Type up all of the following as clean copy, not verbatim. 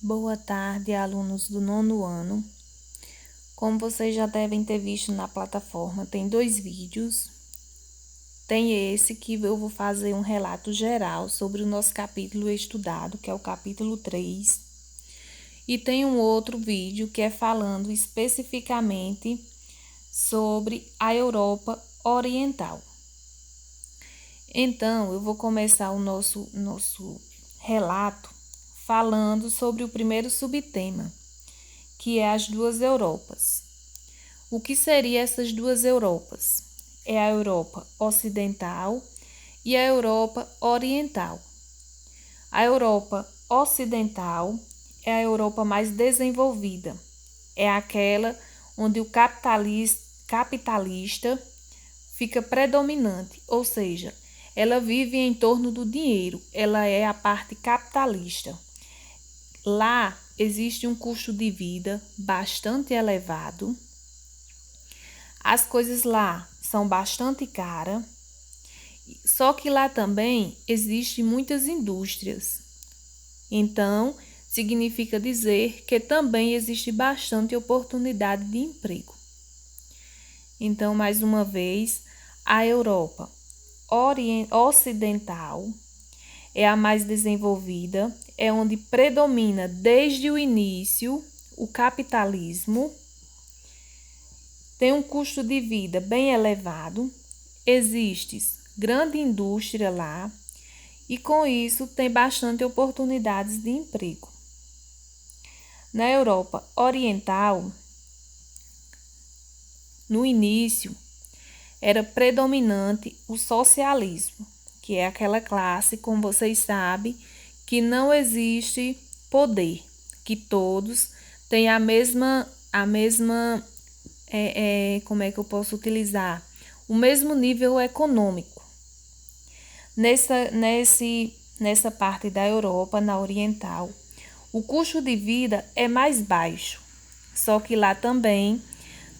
Boa tarde, alunos do nono ano. Como vocês já devem ter visto na plataforma, tem 2 vídeos. Tem esse que eu vou fazer um relato geral sobre o nosso capítulo estudado, que é o capítulo 3. E tem um outro vídeo que é falando especificamente sobre a Europa Oriental. Então, eu vou começar o nosso relato falando sobre o primeiro subtema, que é as duas Europas. O que seriam essas duas Europas? É a Europa Ocidental e a Europa Oriental. A Europa Ocidental é a Europa mais desenvolvida. É aquela onde o capitalista fica predominante, ou seja, ela vive em torno do dinheiro, ela é a parte capitalista. Lá existe um custo de vida bastante elevado. As coisas lá são bastante caras, só que lá também existem muitas indústrias. Então, significa dizer que também existe bastante oportunidade de emprego. Então, mais uma vez, a Europa Ocidental é a mais desenvolvida, é onde predomina desde o início o capitalismo. Tem um custo de vida bem elevado, existe grande indústria lá e com isso tem bastante oportunidades de emprego. Na Europa Oriental, no início, era predominante o socialismo, que é aquela classe, como vocês sabem, que não existe poder, que todos têm como é que eu posso utilizar? O mesmo nível econômico. Nessa parte da Europa, na Oriental, o custo de vida é mais baixo, só que lá também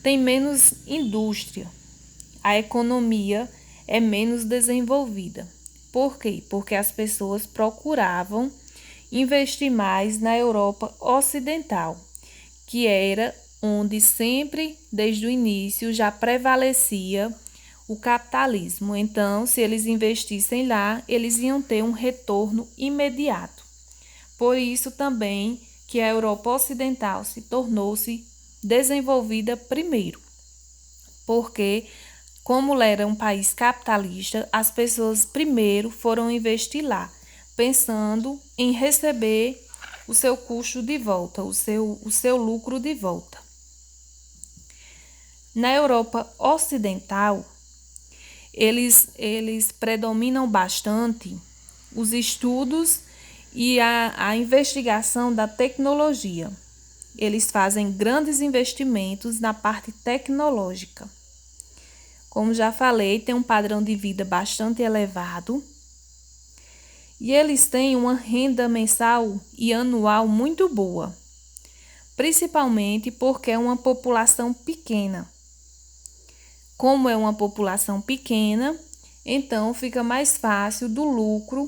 tem menos indústria. A economia é menos desenvolvida. Por quê? Porque as pessoas procuravam investir mais na Europa Ocidental, que era onde sempre, desde o início, já prevalecia o capitalismo. Então, se eles investissem lá, eles iam ter um retorno imediato. Por isso também que a Europa Ocidental se tornou-se desenvolvida primeiro, porque como lá era um país capitalista, as pessoas primeiro foram investir lá, pensando em receber o seu custo de volta, o seu lucro de volta. Na Europa Ocidental, eles predominam bastante os estudos e a investigação da tecnologia. Eles fazem grandes investimentos na parte tecnológica. Como já falei, tem um padrão de vida bastante elevado e eles têm uma renda mensal e anual muito boa, principalmente porque é uma população pequena. Como é uma população pequena, então fica mais fácil do lucro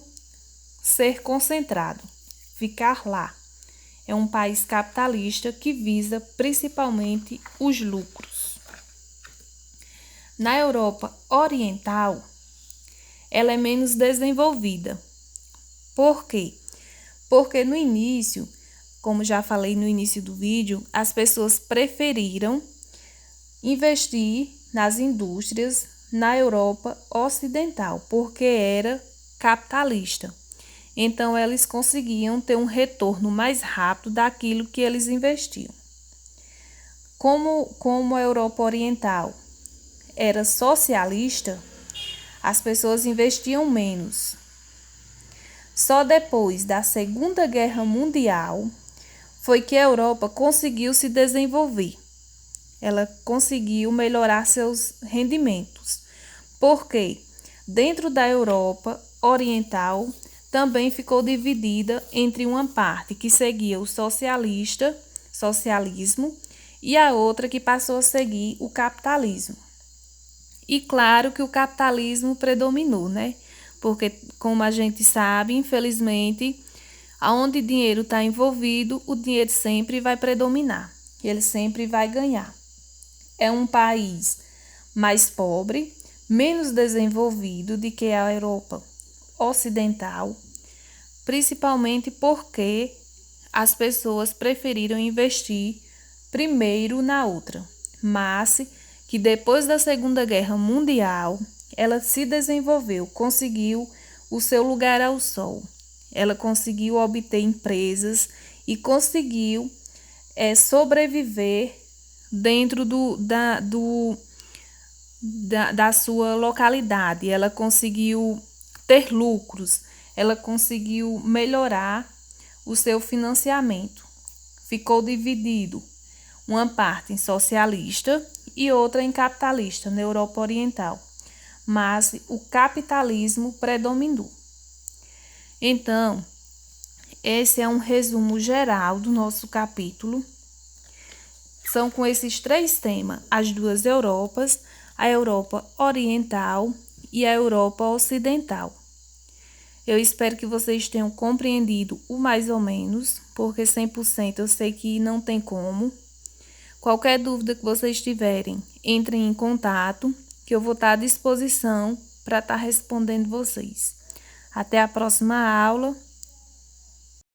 ser concentrado, ficar lá. É um país capitalista que visa principalmente os lucros. Na Europa Oriental, ela é menos desenvolvida. Por quê? Porque no início, como já falei no início do vídeo, as pessoas preferiram investir nas indústrias na Europa Ocidental, porque era capitalista. Então, eles conseguiam ter um retorno mais rápido daquilo que eles investiam. Como a Europa Oriental era socialista, as pessoas investiam menos. Só depois da Segunda Guerra Mundial foi que a Europa conseguiu se desenvolver. Ela conseguiu melhorar seus rendimentos. Porque dentro da Europa Oriental também ficou dividida entre uma parte que seguia o socialismo, e a outra que passou a seguir o capitalismo. E claro que o capitalismo predominou, né? Porque, como a gente sabe, infelizmente, Aonde dinheiro está envolvido, o dinheiro sempre vai predominar, ele sempre vai ganhar. É um país mais pobre, menos desenvolvido do que a Europa Ocidental, principalmente porque as pessoas preferiram investir primeiro na outra, mas que depois da Segunda Guerra Mundial, ela se desenvolveu, conseguiu o seu lugar ao sol. Ela conseguiu obter empresas e conseguiu sobreviver dentro da sua localidade. Ela conseguiu ter lucros, ela conseguiu melhorar o seu financiamento. Ficou dividido uma parte em socialista e outra em capitalista na Europa Oriental, mas o capitalismo predominou. Então, esse é um resumo geral do nosso capítulo. São com esses 3 temas, as 2 Europas, a Europa Oriental e a Europa Ocidental. Eu espero que vocês tenham compreendido o mais ou menos, porque 100% eu sei que não tem como. Qualquer dúvida que vocês tiverem, entrem em contato, que eu vou estar à disposição para estar respondendo vocês. Até a próxima aula.